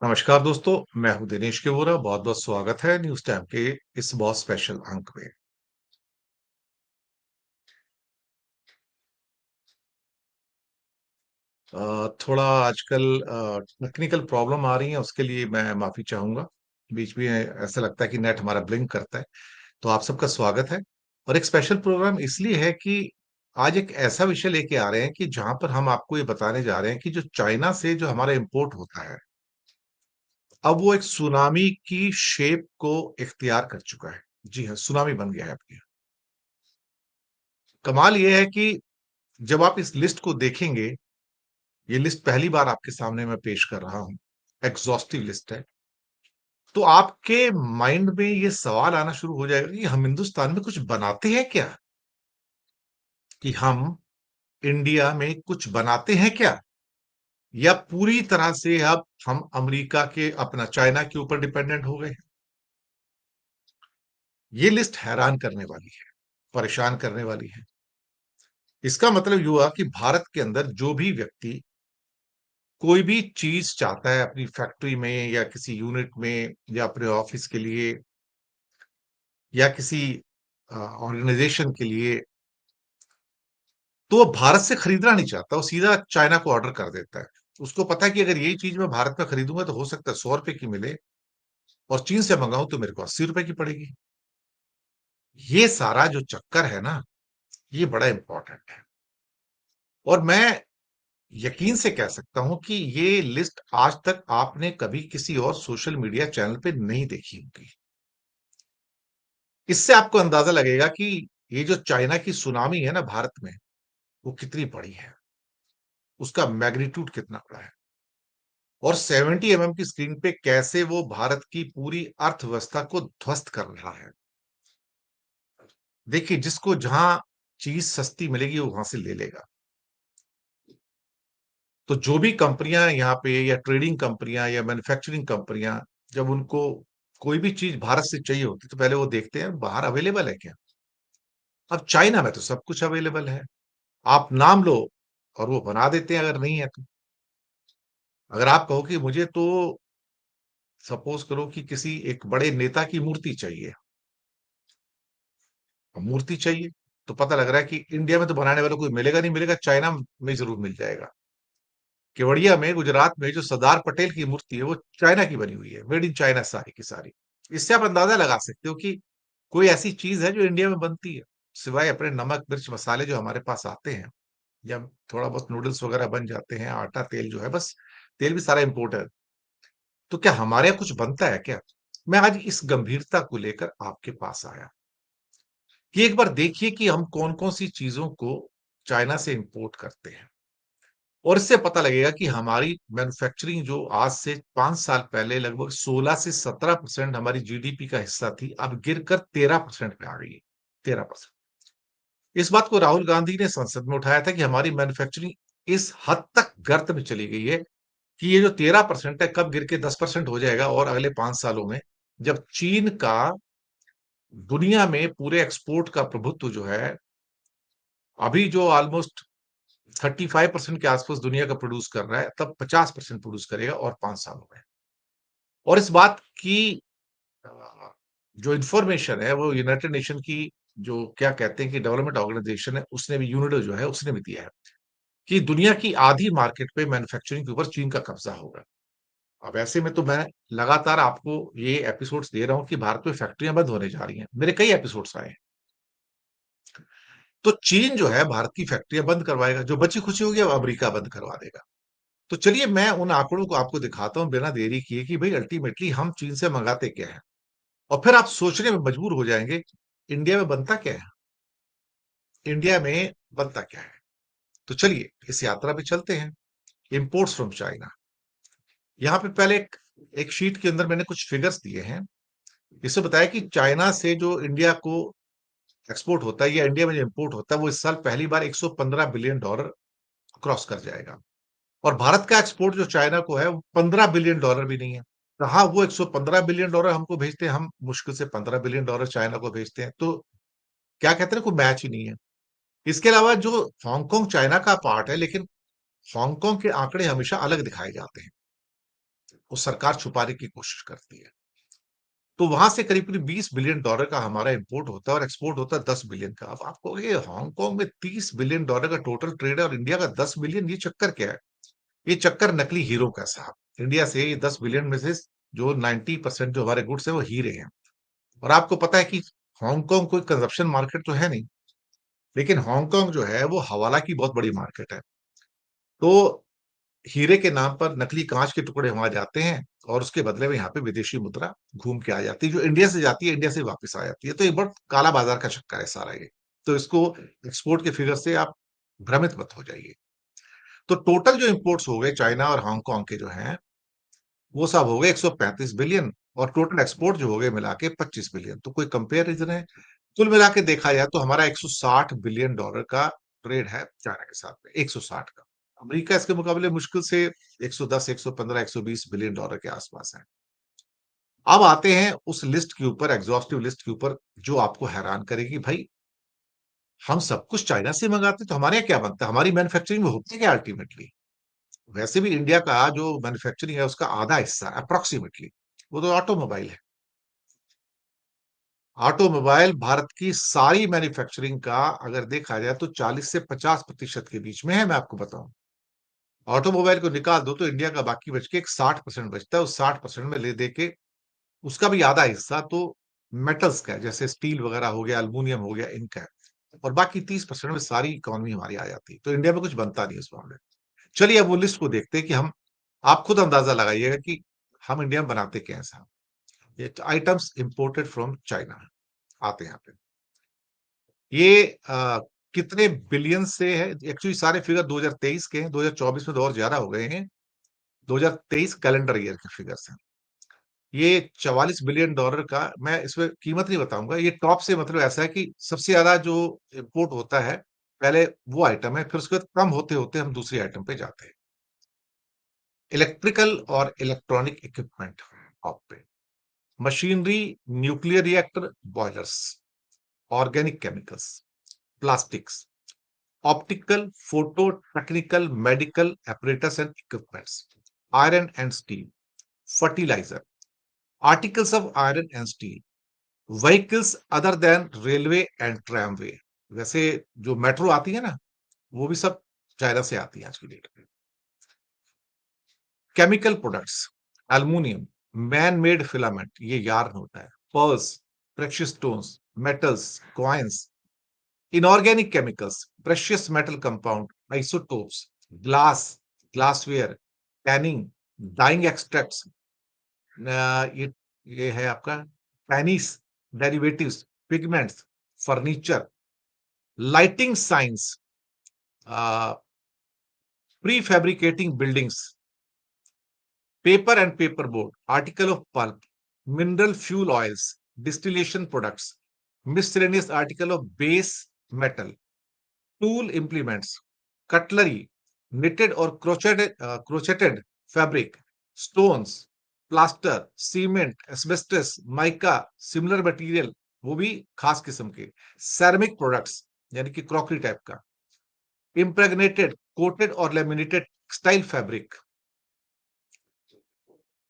नमस्कार दोस्तों, मैं हूं दिनेश के वोरा। बहुत-बहुत स्वागत है न्यूज़ टाइम के इस बहुत स्पेशल अंक में। थोड़ा आजकल टेक्निकल प्रॉब्लम आ रही है, उसके लिए मैं माफ़ी चाहूँगा। बीच में ऐसा लगता है कि नेट हमारा ब्लिंक करता है, तो आप सबका स्वागत है। और एक स्पेशल प्रोग्राम इसलिए है कि आज एक ऐसा विषय लेके आ रहे हैं कि जहाँ पर हम आपको ये बताने जा रहे हैं कि जो चाइना से जो हमारा इम्पोर्ट होता है, अब वो एक सुनामी की शेप को इख्तियार कर चुका है। जी हाँ, सुनामी बन गया है अब ये। कमाल ये है कि जब आप इस लिस्ट को देखेंगे, ये लिस्ट पहली बार आपके सामने मैं पेश कर रहा हूँ, एग्ज़ॉस्टिव लिस्ट है, तो आपके माइंड में ये सवाल आना शुरू हो जाएगा कि हम हिंदुस्तान में कुछ बनाते हैं क्या? कि हम इंडिया में कुछ बनाते हैं क्या? या पूरी तरह से अब हम अमेरिका के अपना चाइना के ऊपर डिपेंडेंट हो गए हैं? ये लिस्ट हैरान करने वाली है, परेशान करने वाली है। इसका मतलब ये हुआ कि भारत के अंदर जो भी व्यक्ति कोई भी चीज़ चाहता है अपनी फैक्ट्री में या किसी यूनिट में या अपने ऑफिस के लिए या किसी ऑर्गेनाइजेशन के लिए, तो वो भारत से खरीदना नहीं चाहता, वो सीधा चाइना को ऑर्डर कर देता है। उसको पता है कि अगर यही चीज़ मैं भारत में खरीदूँगा तो हो सकता है ₹100 की मिले और चीन से मंगाऊँ तो मेरे को ₹80 की पड़ेगी। ये सारा जो चक्कर है ना, ये बड़ा इम्पोर्टेंट है और मैं यकीन से कह सकता हूँ कि ये लिस्ट आज तक आपने कभी किसी और सोशल मीडिया चैनल पे नहीं देखी होगी। इससे आपको अंदाजा लगेगा कि ये जो चाइना की सुनामी है ना भारत में, वो कितनी बड़ी है, उसका मैग्नीट्यूड कितना बड़ा है और 70 एमएम की स्क्रीन पे कैसे वो भारत की पूरी अर्थव्यवस्था को ध्वस्त कर रहा है। देखिए, जिसको जहाँ चीज़ सस्ती मिलेगी, वो वहाँ से ले लेगा। तो जो भी कंपनियाँ यहाँ पे या ट्रेडिंग कंपनियाँ या मैन्युफैक्चरिंग कंपनियाँ, जब उनको कोई भी चीज़ भारत से चाहिए होती है, तो पहले वो देखते हैं बाहर अवेलेबल है क्या? अब चाइना में तो सब कुछ अवेलेबल है। आप नाम लो और वो बना देते हैं अगर नहीं है तो। अगर आप कहो कि मुझे तो सपोज़ करो कि किसी एक बड़े नेता की मूर्ति चाहिए, अब मूर्ति चाहिए, तो पता लग रहा है कि इंडिया में तो बनाने वाला कोई मिलेगा नहीं मिलेगा, चाइना में ज़रूर मिल जाएगा। केवड़िया में, गुजरात में जो सरदार पटेल की मूर्ति है, वो चाइना की बनी हुई है, मेड इन चाइना सारी की सारी। इससे आप अंदाज़ा लगा सकते हो कि कोई ऐसी चीज़ है जो इंडिया में बनती है, सिवाय अपने नमक, मिर्च, मसाले जो हमारे पास आते हैं या थोड़ा बहुत नूडल्स वगैरह बन जाते हैं, आटा, तेल जो है बस, तेल भी सारा इम्पोर्ट है। तो क्या हमारे यहाँ कुछ बनता है क्या? मैं आज इस गंभीरता को लेकर आपके पास आया कि एक बार देखिए कि हम कौन-कौन सी चीज़ों को चाइना से इम्पोर्ट करते हैं और इससे पता लगेगा कि हमारी मैन्युफैक्चरिंग जो आज से 5 साल पहले लगभग 16 से 17% हमारी जीडीपी का हिस्सा थी, अब गिरकर 13% पे आ गई है, 13%। इस बात को राहुल गांधी ने संसद में उठाया था कि हमारी मैन्युफैक्चरिंग इस हद तक गर्त में चली गई है कि ये जो 13% है कब गिर के 10% हो जाएगा और अगले 5 सालों में जब चीन का दुनिया में पूरे एक्सपोर्ट का प्रभुत्व जो है, अभी जो ऑलमोस्ट 35% के आसपास दुनिया का प्रोड्यूस कर रहा है, तब 50% प्रोड्यूस करेगा और 5 सालों में। और इस बात की अ, जो इन्फॉर्मेशन है वो यूनाइटेड नेशन की जो क्या कहते हैं कि डेवलपमेंट ऑर्गेनाइजेशन है, उसने भी यूनिडो जो है उसने भी दिया है, कि दुनिया की आधी मार्केट पे मैन्युफैक्चरिंग के ऊपर चीन का कब्ज़ा होगा। अब ऐसे में तो मैं लगातार आपको ये एपिसोड्स दे रहा हूँ कि भारत में फैक्ट्रियाँ बंद होने जा रही हैं। मेरे कई एपिसोड्स आए हैं। तो चीन जो है भारत की फैक्ट्रियाँ बंद करवाएगा, जो बची-खुची होगी अब अमेरिका बंद करवा देगा। तो चलिए मैं उन आंकड़ों को आपको दिखाता हूँ बिना देरी किए कि भई अल्टीमेटली हम चीन से मँगाते क्या हैं? और फिर आप सोचने में मजबूर हो जाएँगे, इंडिया में बनता क्या है? इंडिया में बनता क्या है? तो चलिए इस यात्रा पे चलते हैं। Imports from China. यहाँ पे पहले एक शीट के अंदर मैंने कुछ फिगर्स दिए हैं। इससे बताया कि चाइना से जो इंडिया को एक्सपोर्ट होता है या इंडिया में जो इम्पोर्ट होता है, वो इस साल पहली बार $115 बिलियन क्रॉस कर जाएगा। और भारत का एक्सपोर्ट जो चाइना को है, वो $15 बिलियन भी नहीं है। कहाँ वो $115 बिलियन हमको भेजते हैं, हम मुश्किल से $15 बिलियन चाइना को भेजते हैं। तो क्या कहते हैं ना, कोई मैच ही नहीं है। इसके अलावा जो हांगकांग चाइना का पार्ट है, लेकिन हांगकांग के आंकड़े हमेशा अलग दिखाए जाते हैं। वो सरकार छुपाने की कोशिश करती है। तो वहां से करीब-करीब $20 बिलियन का हमारा इंपोर्ट होता है और एक्सपोर्ट होता है 10 बिलियन का। अब आप कहोगे हांगकांग में $30 बिलियन का टोटल ट्रेड है और इंडिया का 10 बिलियन, ये चक्कर क्या है? ये चक्कर नकली हीरो का है साहब। इंडिया से ये 10 बिलियन में से जो 90% जो हमारे गुड्स हैं वो हीरे हैं। और आपको पता है कि हांगकांग कोई कंजप्शन मार्केट तो है नहीं, लेकिन हांगकांग जो है वो हवाला की बहुत बड़ी मार्केट है। तो हीरे के नाम पर नकली कांच के टुकड़े वहां जाते हैं और उसके बदले में यहाँ पे विदेशी मुद्रा घूम के आ जाती है, जो इंडिया से जाती है, इंडिया से वापस आ जाती है। तो एक बहुत काला बाजार का चक्कर है सारा ये। तो इसको एक्सपोर्ट के फिगर से आप भ्रमित मत हो जाइए। तो टोटल जो इंपोर्ट्स हो गए चाइना और हांगकांग के जो हैं, वो सब हो गए 135 बिलियन और टोटल एक्सपोर्ट जो हो गए मिला के 25 बिलियन। तो कोई कंपैरिजन है? कुल मिला के देखा जाए तो हमारा $160 बिलियन का ट्रेड है चाइना के साथ में, 160 का। अमेरिका इसके मुकाबले मुश्किल से 110, 115, $120 बिलियन के आसपास है। अब आते हैं उस लिस्ट के ऊपर, एग्जॉस्टिव लिस्ट के ऊपर, जो आपको हैरान करेगी। भाई, हम सब कुछ चाइना से मंगाते तो हमारे यहाँ क्या बनता है? हमारी मैन्युफैक्चरिंग में होती है क्या अल्टीमेटली? वैसे भी इंडिया का जो मैन्युफैक्चरिंग है उसका आधा हिस्सा अप्रोक्सीमेटली वो तो ऑटोमोबाइल है। ऑटोमोबाइल भारत की सारी मैन्युफैक्चरिंग का अगर देखा जाए तो 40 से 50% के बीच में है, मैं आपको बताऊं। ऑटोमोबाइल को निकाल दो तो इंडिया का बाकी बच के एक 60% बचता है। उस 60% में ले दे के उसका भी आधा हिस्सा तो मेटल्स का है, जैसे स्टील वगैरह हो गया, अल्युमिनियम हो गया, इनका है। और बाकी 30% में सारी इकोनॉमी हमारी आ जाती है। तो इंडिया में कुछ बनता नहीं उस मामले में। चलिए अब वो लिस्ट को देखते हैं कि हम, आप खुद अंदाजा लगाइएगा कि हम इंडिया में बनाते क्या है साहब। ये आइटम्स इंपोर्टेड फ्रॉम चाइना आते हैं यहाँ पे। ये कितने बिलियन से है? एक्चुअली सारे फिगर 2023 के हैं, 2024 में तो और ज्यादा हो गए हैं। 2023 कैलेंडर ईयर के फिगर्स हैं। ये $44 बिलियन का, मैं इसमें कीमत नहीं बताऊंगा। ये टॉप से मतलब ऐसा है कि सबसे ज्यादा जो इंपोर्ट होता है, पहले वो आइटम है, फिर उसके बाद कम होते होते हम दूसरी आइटम पे जाते हैं। इलेक्ट्रिकल और इलेक्ट्रॉनिक इक्विपमेंट टॉप पे, machinery, nuclear reactor, boilers, organic chemicals, plastics, optical, photo, technical, medical apparatus and equipments, iron and steel, fertilizer, articles of iron and steel, vehicles other than railway and tramway। वैसे जो metro आती है ना, वो भी सब China से आती है आज की डेट में। Chemical products, aluminium, man made filament, ये यार्न होता है, pearls, precious stones, metals, coins, inorganic chemicals, precious metal compound, isotopes, glass, glassware, tanning, dyeing extracts, ये है आपका Chinese derivatives, pigments, furniture, lighting signs, prefabricating buildings, paper and paperboard, article of pulp, mineral fuel oils, distillation products, miscellaneous article of base metal, tool implements, cutlery, knitted or crocheted fabric, stones, plaster, cement, asbestos, mica, similar material, वो भी खास किस्म के, ceramic products यानी कि crockery type का, impregnated, coated और laminated textile fabric।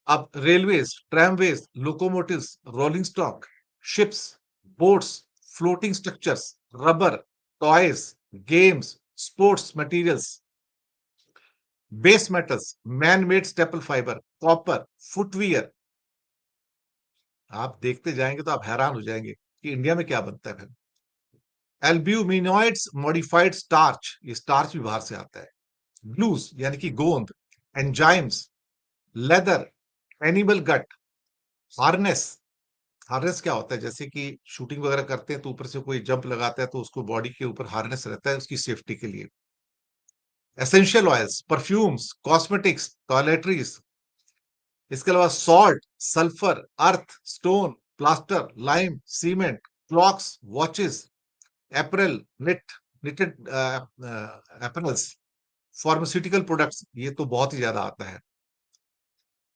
अब railways, tramways, locomotives, rolling stock, ships, boats, floating structures, rubber, toys, games, sports materials, base metals, man made staple fibre, copper, footwear. आप देखते जाएंगे तो आप हैरान हो जाएंगे कि इंडिया में क्या बनता है फिर। एल्ब्यूमिनॉइड्स, मॉडिफाइड स्टार्च, ये स्टार्च भी बाहर से आता है। ग्लूस यानी कि गोंद, एंजाइम्स, लेदर, एनिमल गट, हार्नेस। हार्नेस क्या होता है? जैसे कि शूटिंग वगैरह करते हैं तो ऊपर से कोई जंप लगाता है तो उसको बॉडी के ऊपर हार्नेस रहता है उसकी सेफ्टी के लिए। Essential oils, perfumes, cosmetics, toiletries. इसके अलावा salt, sulphur, earth, stone, plaster, lime, cement, clocks, watches, apparel, knitted apparels, pharmaceutical products. ये तो बहुत ही ज्यादा आता है।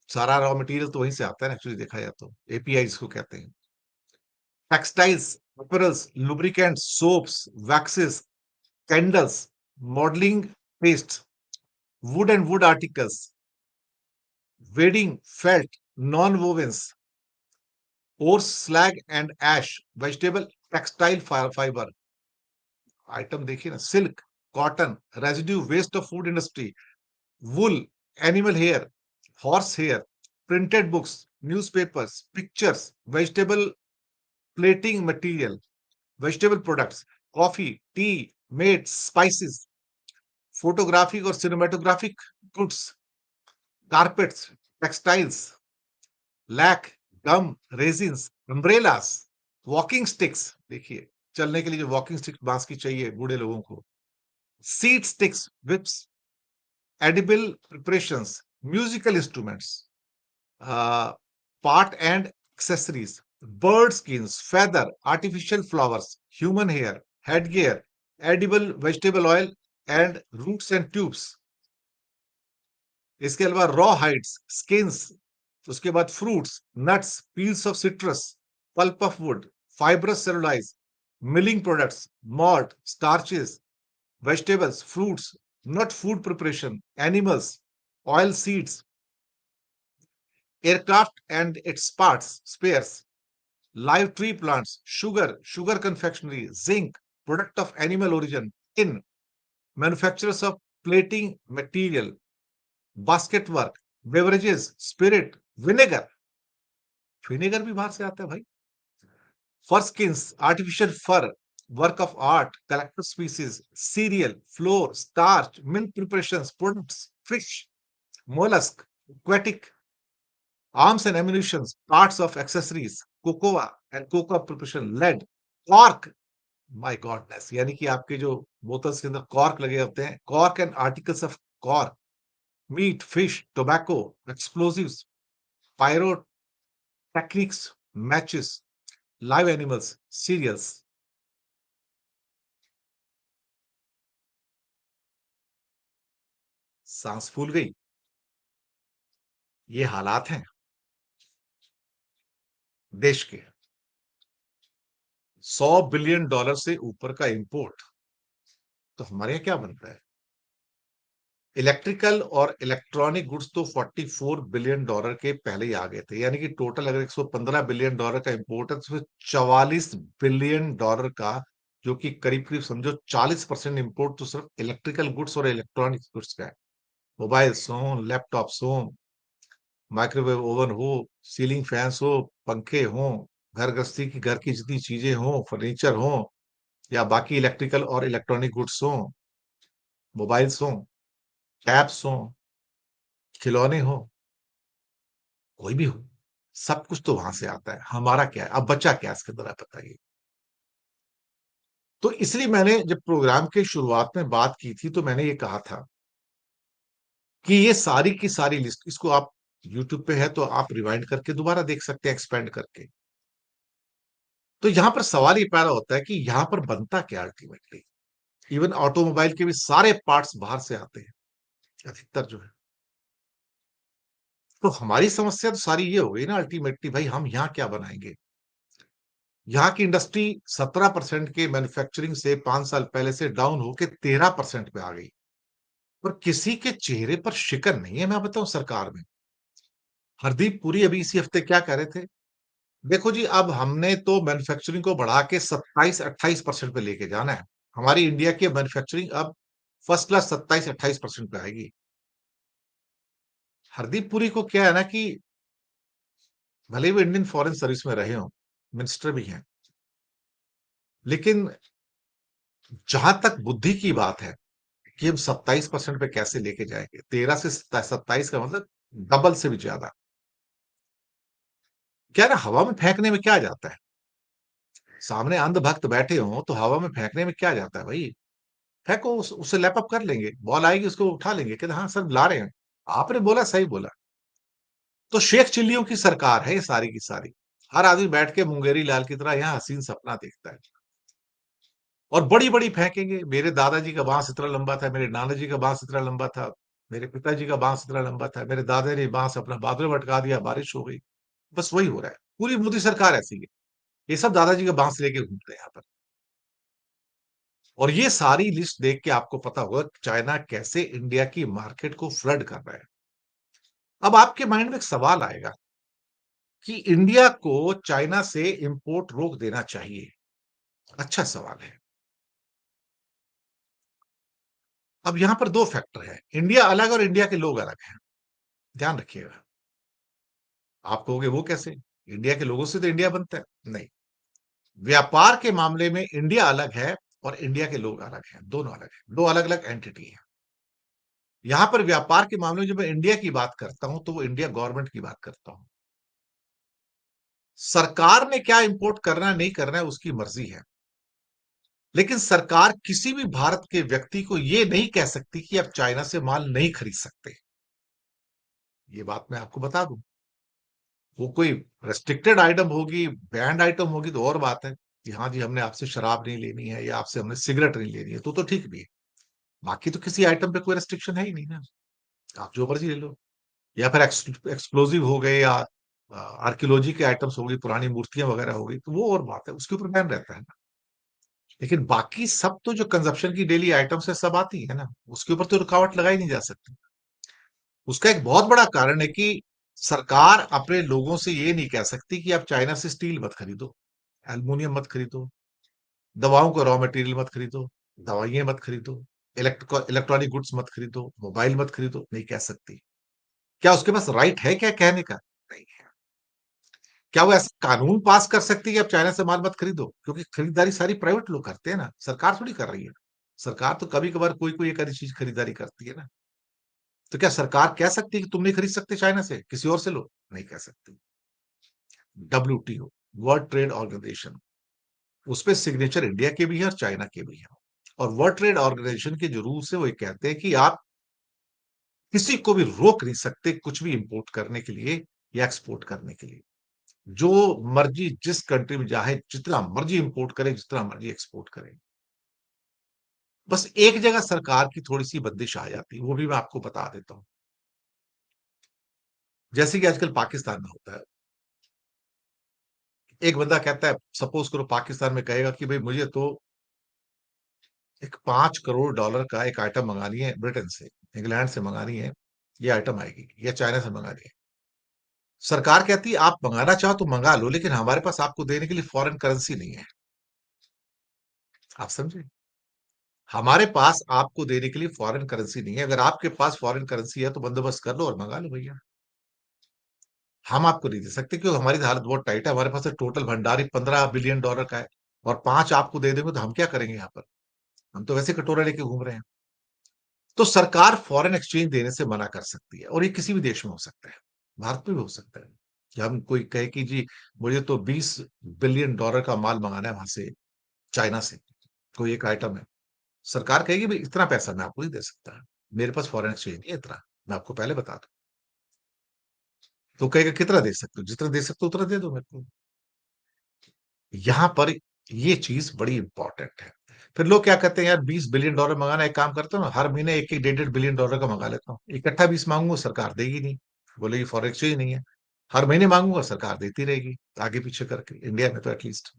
सारा रॉ मटेरियल तो वहीं से आता है एक्चुअली देखा जाए तो, एपीआई जिसको कहते हैं। Textiles, apparels, lubricants, soaps, waxes, candles, modeling pastes, wood and wood articles, wadding felt, non wovens, ores slag and ash, vegetable textile fibre item देखिए ना, silk, cotton, residue waste of food industry, wool, animal hair, horse hair, printed books, newspapers, pictures, vegetable plaiting material, vegetable products, coffee, tea, mate, spices, photographic और cinematographic goods, carpets, textiles, lac, gum, resins, umbrellas, walking sticks, देखिए चलने के लिए जो walking stick बांस की चाहिए बूढ़े लोगों को, seed sticks, whips, edible preparations, musical instruments, part and accessories, bird skins, feather, artificial flowers, human hair, headgear, edible vegetable oil and roots and tubes. इसके अलावा रॉ हाइड्स, स्किन्स, उसके बाद fruits, nuts, peels of citrus, pulp of wood, fibrous cellulose, milling products, malt, starches, vegetables, fruits, not food preparation, animals, oil seeds, aircraft and its parts, spares, live tree plants, sugar, sugar confectionery, zinc, product of animal origin, tin, manufacturers of plating material, basket work, beverages, spirit, vinegar. Vinegar भी बाहर से आता है भाई. Fur skins, artificial fur, work of art, collector species, cereal, flour, starch, milk preparations, products, fish, mollusk, aquatic, arms and ammunition, parts of accessories, cocoa and cocoa preparation, lead, cork, my godness, यानी कि आपके जो bottles के अंदर cork लगे होते हैं, cork and articles of cork, meat, fish, tobacco, explosives, pyrotechnics, matches, live animals, cereals. सांस फूल गई. ये हालात हैं देश के. $100 बिलियन से ऊपर का इंपोर्ट. तो हमारे यहाँ क्या बनता है? इलेक्ट्रिकल और इलेक्ट्रॉनिक गुड्स तो $44 बिलियन के पहले ही आ गए थे. यानी कि टोटल अगर $115 बिलियन का इंपोर्ट है तो $44 बिलियन का, जो कि करीब करीब समझो 40% इंपोर्ट तो सिर्फ इलेक्ट्रिकल गुड्स और इलेक्ट्रॉनिक गुड्स का है. मोबाइल्स हो, लैपटॉप्स हो, माइक्रोवेव ओवन हो, सीलिंग फैंस हो, पंखे हो, घर गृहस्थी की घर की जितनी चीजें हो, फर्नीचर हो, या बाकी इलेक्ट्रिकल और इलेक्ट्रॉनिक गुड्स हो, मोबाइल्स हो, टैब्स हो, खिलौने हो, कोई भी हो, सब कुछ तो वहां से आता है. हमारा क्या है? अब बचा क्या इसके अंदर, आप बताइए. तो इसलिए मैंने जब प्रोग्राम के शुरुआत में बात की थी तो मैंने ये कहा था कि ये सारी की सारी लिस्ट, इसको आप यूट्यूब पे है तो आप रिवाइंड करके दोबारा देख सकते हैं, एक्सपेंड करके. तो यहां पर सवाल ये पैदा होता है कि यहां पर बनता क्या अल्टीमेटली. इवन ऑटोमोबाइल के भी सारे पार्ट्स बाहर से आते हैं, अधिकतर जो है. तो हमारी समस्या तो सारी ये हो गई ना अल्टीमेटली, भाई हम यहाँ क्या बनाएंगे. यहाँ की इंडस्ट्री 17% के मैन्युफैक्चरिंग से 5 साल पहले से डाउन होके 13% पे आ गई. पर किसी के चेहरे पर शिकन नहीं है, मैं बताऊं सरकार में. हरदीप पुरी अभी इसी हफ्ते क्या कह रहे थे, देखो जी अब हमने तो मैन्युफैक्चरिंग को बढ़ा के 27-28% पे लेके जाना है. हमारी इंडिया की मैन्युफैक्चरिंग अब फर्स्ट क्लास 27-28% पे आएगी. हरदीप पुरी को क्या है ना कि भले ही वो इंडियन फॉरेन सर्विस में रहे हों, मिनिस्टर भी हैं, लेकिन जहां तक बुद्धि की बात है कि हम 27% पे कैसे लेके जाएंगे, 13 से 27 का मतलब डबल से भी ज्यादा. क्या है ना, हवा में फेंकने में क्या जाता है. सामने अंधभक्त बैठे हों तो हवा में फेंकने में क्या जाता है भाई. फेंको, उससे लैपअप कर लेंगे, बॉल आएगी उसको उठा लेंगे, कहते हाँ सर ला रहे हैं. आपने बोला सही बोला. तो शेख चिल्लियों की सरकार है ये सारी की सारी. हर आदमी बैठ के मुंगेरी लाल की तरह यहाँ हसीन सपना देखता है और बड़ी बड़ी फेंकेंगे. मेरे दादाजी का बांस इतना लंबा था, मेरे नाना जी का बांस इतना लंबा था, मेरे पिताजी का बांस इतना लंबा था, मेरे दादा ने बांस अपना बादल में अटका दिया, बारिश हो गई. बस वही हो रहा है. पूरी मोदी सरकार ऐसी है. ये सब दादाजी का बांस लेके घूमते हैं यहाँ पर. और ये सारी लिस्ट देख के आपको पता होगा चाइना कैसे इंडिया की मार्केट को फ्लड कर रहा है. अब आपके माइंड में एक सवाल आएगा कि इंडिया को चाइना से इंपोर्ट रोक देना चाहिए। अच्छा सवाल है। अब यहां पर दो फैक्टर है, इंडिया अलग और इंडिया के लोग अलग हैं। ध्यान रखिएगा। आप कहोगे वो कैसे? इंडिया के लोगों से तो इंडिया बनता है। नहीं, व्यापार के मामले में इंडिया अलग है और इंडिया के लोग अलग हैं, दोनों अलग हैं, दो अलग अलग एंटिटी है। यहां पर व्यापार के मामले में जब मैं इंडिया की बात करता हूं तो वो इंडिया गवर्नमेंट की बात करता हूं। सरकार ने क्या इंपोर्ट करना है नहीं करना है उसकी मर्जी है, लेकिन सरकार किसी भी भारत के व्यक्ति को यह नहीं कह सकती कि आप चाइना से माल नहीं खरीद सकते। ये बात मैं आपको बता दूं। वो कोई रेस्ट्रिक्टेड आइटम होगी, बैंड आइटम होगी तो और बात है कि हाँ जी हमने आपसे शराब नहीं लेनी है या आपसे हमने सिगरेट नहीं लेनी है, तो ठीक भी है। बाकी तो किसी आइटम पे कोई रेस्ट्रिक्शन है ही नहीं ना, आप जो मर्जी ले लो। या फिर एक्सप्लोजिव हो गए या आर्कियोलॉजी के आइटम्स हो गई, पुरानी मूर्तियां वगैरह हो गई, तो वो और बात है, उसके ऊपर बैन रहता है ना। लेकिन बाकी सब तो जो कंजप्शन की डेली आइटम्स है सब आती है ना, उसके ऊपर तो रुकावट लगाई नहीं जा सकती। उसका एक बहुत बड़ा कारण है कि सरकार अपने लोगों से ये नहीं कह सकती कि आप चाइना से स्टील मत खरीदो, एल्युमिनियम मत खरीदो, दवाओं का रॉ मटेरियल मत खरीदो, दवाइयां मत खरीदो, इलेक्ट्रॉनिक गुड्स मत खरीदो, मोबाइल मत खरीदो, नहीं कह सकती। क्या उसके पास राइट है क्या कहने का? नहीं है। क्या वो ऐसा कानून पास कर सकती है कि आप चाइना से माल मत खरीदो? क्योंकि खरीदारी सारी प्राइवेट लोग करते हैं ना, सरकार थोड़ी कर रही है। सरकार तो कभी-कभार कोई-कोई एक आधी चीज खरीदारी करती है ना। तो क्या सरकार कह सकती है कि तुम नहीं खरीद सकते चाइना से, किसी और से लो? नहीं कह सकती। डब्ल्यूटीओ, वर्ल्ड ट्रेड ऑर्गेनाइजेशन, उसपे सिग्नेचर इंडिया के भी है और चाइना के भी है। और वर्ल्ड ट्रेड ऑर्गेनाइजेशन के जो रूल्स है वो ये कहते हैं कि आप किसी को भी रोक नहीं सकते कुछ भी इंपोर्ट करने के लिए या एक्सपोर्ट करने के लिए। जो मर्जी जिस कंट्री में चाहे जितना मर्जी इंपोर्ट करे, जितना मर्जी एक्सपोर्ट करे। बस एक जगह सरकार की थोड़ी-सी बंदिश आ जाती है, वो भी मैं आपको बता देता हूँ। जैसे कि आजकल पाकिस्तान में होता है। एक बंदा कहता है, सपोज़ करो पाकिस्तान में कहेगा कि भई मुझे तो एक $5 करोड़ का एक आइटम मँगानी है ब्रिटेन से, इंग्लैंड से मँगानी है, ये आइटम आएगी या चाइना से मँगानी है। सरकार कहती है आप मँगाना चाहो तो मँगा लो, लेकिन हमारे पास आपको देने के लिए फ़ॉरेन करेंसी नहीं है। आप समझे? हमारे पास आपको देने के लिए फ़ॉरेन करेंसी नहीं है। अगर आपके पास फ़ॉरेन करेंसी है तो बंदोबस्त कर लो और मँगा लो भैया। हम आपको नहीं दे सकते क्योंकि हमारी हालत बहुत टाइट है। हमारे पास तो टोटल भंडार ही $15 बिलियन का है और 5 आपको दे देंगे तो हम क्या करेंगे यहाँ पर? हम तो वैसे कटोरा लेके घूम रहे हैं। तो सरकार फ़ॉरेन एक्सचेंज देने से मना कर सकती है और ये किसी भी देश में हो सकता है। भारत में भी हो सकता है कि हम कोई कहे कि जी मुझे तो $20 बिलियन का माल मँगाना है वहाँ से, चाइना से, कोई एक आइटम है। सरकार कहेगी भई इतना पैसा मैं आपको नहीं दे सकता। मेरे पास फ़ॉरेन एक्सचेंज नहीं है इतना, मैं आपको पहले बता दूँ। तो कहेगा कितना दे सकते हो? जितना दे सकते हो उतना दे दो मेरे को। यहाँ पर ये चीज़ बड़ी इम्पोर्टेंट है। फिर लोग क्या कहते हैं यार $20 बिलियन मँगाना है, एक काम करता हूँ ना हर महीने 1-1 डेढ़-डेढ़ बिलियन डॉलर का मँगा लेता हूँ। इकट्ठा 20 माँगूँगा सरकार देगी नहीं। बोलेगी फ़ॉरेन एक्सचेंज नहीं है। हर महीने माँगूँगा सरकार देती रहेगी, आगे-पीछे करके, इंडिया में तो एट लीस्ट।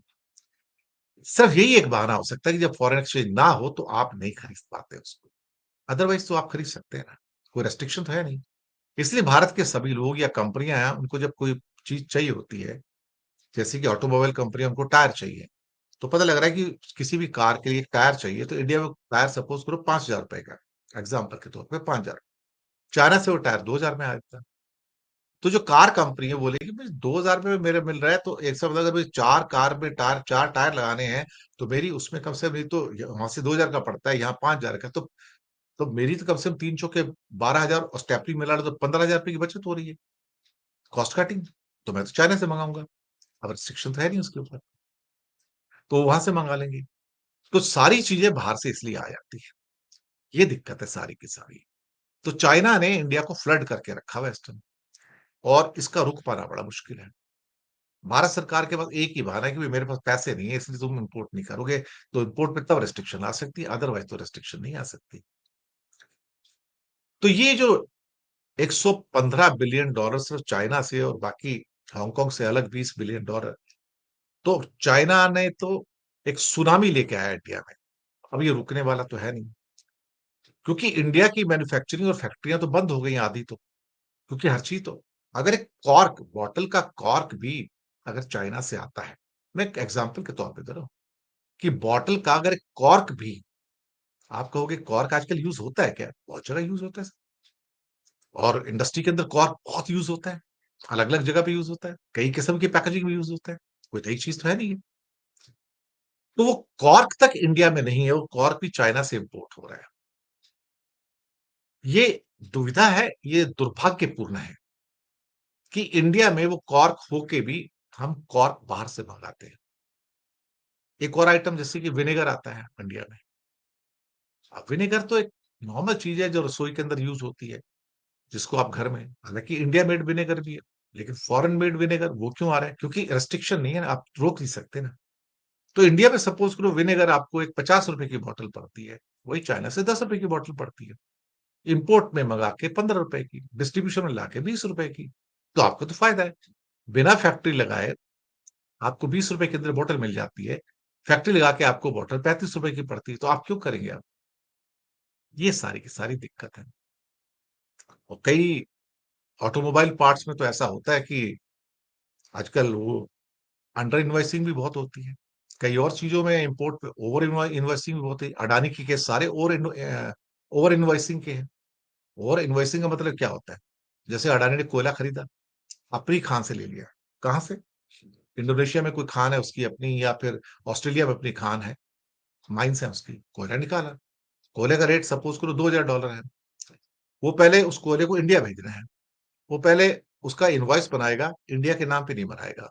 सिर्फ यही एक बहाना हो सकता है कि जब फ़ॉरेन एक्सचेंज ना हो तो आप नहीं खरीद पाते उसको। अदरवाइज़ तो आप खरीद सकते हैं ना, कोई रेस्ट्रिक्शन तो है नहीं। इसलिए भारत के सभी लोग या कंपनियाँ हैं, उनको जब कोई चीज़ चाहिए होती है, जैसे कि ऑटोमोबाइल कंपनी उनको टायर चाहिए, तो पता लग रहा है कि किसी भी कार के लिए एक टायर चाहिए, तो इंडिया में टायर सपोज़ करो ₹5000 का, एग्ज़ाम्पल के तौर पे 5000, चाइना से वो टायर 2000 में आ जाता है। तो जो कार कंपनी है बोलेगी भई ₹2000 में मेरे मिल रहा है, तो एक सा मतलब अगर मुझे 4 कार में टायर 4 टायर लगाने हैं, तो मेरी उसमें कम से कम नहीं तो य वहाँ से 2000 का पड़ता है, यहाँ 5000 का, तो मेरी तो कम से कम 3 चौके 12,000 और स्टेपनी मिला लो तो ₹15,000 की बचत हो रही है, कॉस्ट कटिंग। तो मैं तो चाइना से मँगाऊँगा, अब रिस्ट्रिक्शन तो है नहीं उसके ऊपर, तो वहाँ से मँगा लेंगे। तो सारी चीज़ें बाहर से इसलिए आ जाती हैं, ये दिक्कत है सारी की सारी। तो चाइना ने इंडिया को फ्लड करके रखा हुआ है इस टाइम और इसका रुख पाना बड़ा मुश्किल है। भारत सरकार के पास एक ही बहाना है कि भई मेरे पास पैसे नहीं है इसलिए तुम इम्पोर्ट नहीं करोगे, तो इम्पोर्ट पे तब रिस्ट्रिक्शन आ सकती है, अदरवाइज़ तो रिस्ट्रिक्शन नहीं आ सकती। तो ये जो $115 बिलियन सिर्फ चाइना से और बाकी हांगकांग से अलग $20 बिलियन, तो चाइना ने तो एक सुनामी लेके आया इंडिया में। अब ये रुकने वाला तो है नहीं, क्योंकि इंडिया की मैन्युफैक्चरिंग और फैक्ट्रियाँ तो बंद हो गई हैं आधी तो। क्योंकि हर चीज़ तो अगर एक कॉर्क बॉटल का कॉर्क भी अगर चाइना से आता है, मैं एक एग्ज़ाम्पल के तौर पे दे रहा हूँ कि बॉटल का अगर एक कॉर्क भी आप कहोगे कॉर्क आजकल यूज़ होता है क्या? बहुत जगह यूज़ होता है और इंडस्ट्री के अंदर कॉर्क बहुत यूज़ होता है। अलग-अलग जगह पे यूज़ होता है। कई किस्म की पैकेजिंग में यूज़ होता है। कोई नई चीज़ तो है नहीं है। तो वो कॉर्क तक इंडिया में नहीं है, वो कॉर्क भी चाइना से इम्पोर्ट हो रहा है। ये दुविधा है, ये दुर्भाग्यपूर्ण है कि इंडिया में वो कॉर्क होके भी हम कॉर्क बाहर से मँगाते हैं। एक और आइटम जैसे कि विनेगर आता है इंडिया में। अब विनेगर तो एक नॉर्मल चीज़ है जो रसोई के अंदर यूज़ होती है, जिसको आप घर में हालाँकि इंडिया मेड विनेगर भी है, लेकिन फॉरेन मेड विनेगर वो क्यों आ रहा है? क्योंकि रिस्ट्रिक्शन नहीं है ना, आप रोक नहीं सकते ना। तो इंडिया में सपोज़ करो विनेगर आपको एक ₹50 की बॉटल पड़ती है, वही चाइना से ₹10 की बॉटल पड़ती है। इम्पोर्ट में मँगा के ₹15 की, डिस्ट्रीब्यूशन में लाके ₹20 की। तो आपको तो फ़ायदा है। बिना फैक्ट्री लगाए आपको ₹20 के अंदर बॉटल मिल जाती है। फैक्ट्री लगा के आपको बॉटल ₹35 की पड़ती है, तो आप क्यों करेंगे आप? ये सारी की सारी दिक्कत है। और कई ऑटोमोबाइल पार्ट्स में तो ऐसा होता है कि आजकल वो अंडर इनवॉइसिंग भी बहुत होती है। कई और चीज़ों में इम्पोर्ट पे ओवर इनवॉइसिंग भी बहुत है। अडानी की केस सारे ओवर इनवॉइसिंग के हैं। ओवर इनवॉइसिंग का मतलब क्या होता है? जैसे अडानी ने कोयला खरीदा, अपनी खान से ले लिया। कहाँ से? इंडोनेशिया में कोई खान है उसकी अपनी या फिर ऑस्ट्रेलिया में अपनी खान है, माइन्स हैं उसकी, कोयला निकाला। कोयले का रेट सपोज़ करो $2000 है। वो पहले उस कोयले को इंडिया भेजना है। वो पहले उसका इनवॉइस बनाएगा, इंडिया के नाम पे नहीं बनाएगा।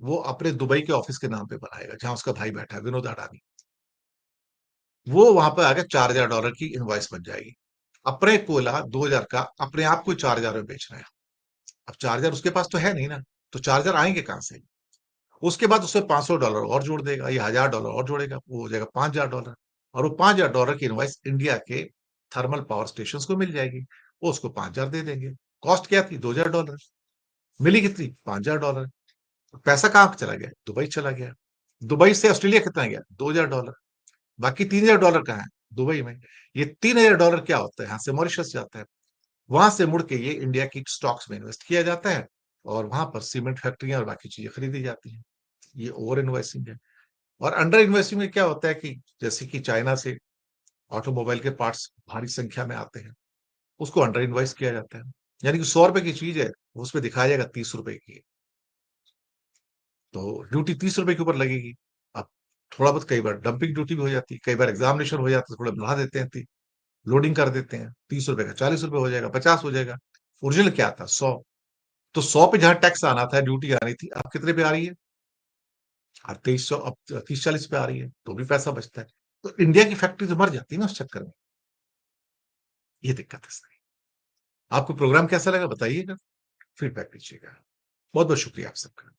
वो अपने दुबई के ऑफिस के नाम पे बनाएगा, जहाँ उसका भाई बैठा है, विनोद अडानी। वो वहाँ पे आके $4000 की इनवॉइस बन जाएगी। अपने कोयला 2000 का अपने आप को 4000 में बेच रहा है। अब 4000 उसके पास तो है नहीं ना, तो 4000 आएँगे कहाँ से? उसके बाद उसमें $500 और जोड़ देगा या $1000 और जोड़ेगा, वो हो जाएगा $5000 और वो $5000 की इनवॉइस इंडिया के थर्मल पावर स्टेशंस को मिल जाएगी। वो उसको 5000 दे देंगे। कॉस्ट क्या थी? $2000 मिली कितनी? $5000 पैसा कहाँ चला गया? दुबई चला गया। दुबई से ऑस्ट्रेलिया कितना गया? $2000 बाकी $3000 कहाँ है? दुबई में। ये $3000 क्या होता है? यहाँ से मॉरिशस जाता है। वहाँ से मुड़ के ये इंडिया की स्टॉक्स में इन्वेस्ट किया जाता है और वहाँ पर सीमेंट फैक्ट्रियाँ और बाकी चीज़ें खरीदी जाती हैं। ये ओवर इन्वेस्टिंग है और अंडर इन्वेस्टिंग में क्या होता है कि जैसे कि चाइना से ऑटोमोबाइल के पार्ट्स भारी संख्या में आते हैं, उसको अंडर इन्वेस्ट किया जाता है। यानी कि ₹100 की चीज़ है, उसपे दिखाया जाएगा ₹30 की है। तो ड्यूटी ₹30 के ऊपर लगेगी। अब थोड़ा बहुत कई बार डंपिंग ड्यूटी भी हो जाती है, कई बार एग्ज़ामिनेशन हो जाता है, थोड़ा बढ़ा देते हैं लोडिंग कर देते हैं। ₹30 का ₹40 हो जाएगा, 50 हो जाएगा। ओरिजिनल क्या था? 100 तो 100 पे जहाँ टैक्स आना था, ड्यूटी आनी थी, अब कितने पे आ रही है? अब 2300 अब 30-40 पे आ रही है, तो भी पैसा बचता है। तो इंडिया की फैक्ट्री तो मर जाती है ना उस चक्कर में, ये दिक्कत है सारी। आपको प्रोग्राम कैसा लगा बताइएगा, फीडबैक दीजिएगा। बहुत-बहुत शुक्रिया आप सबका।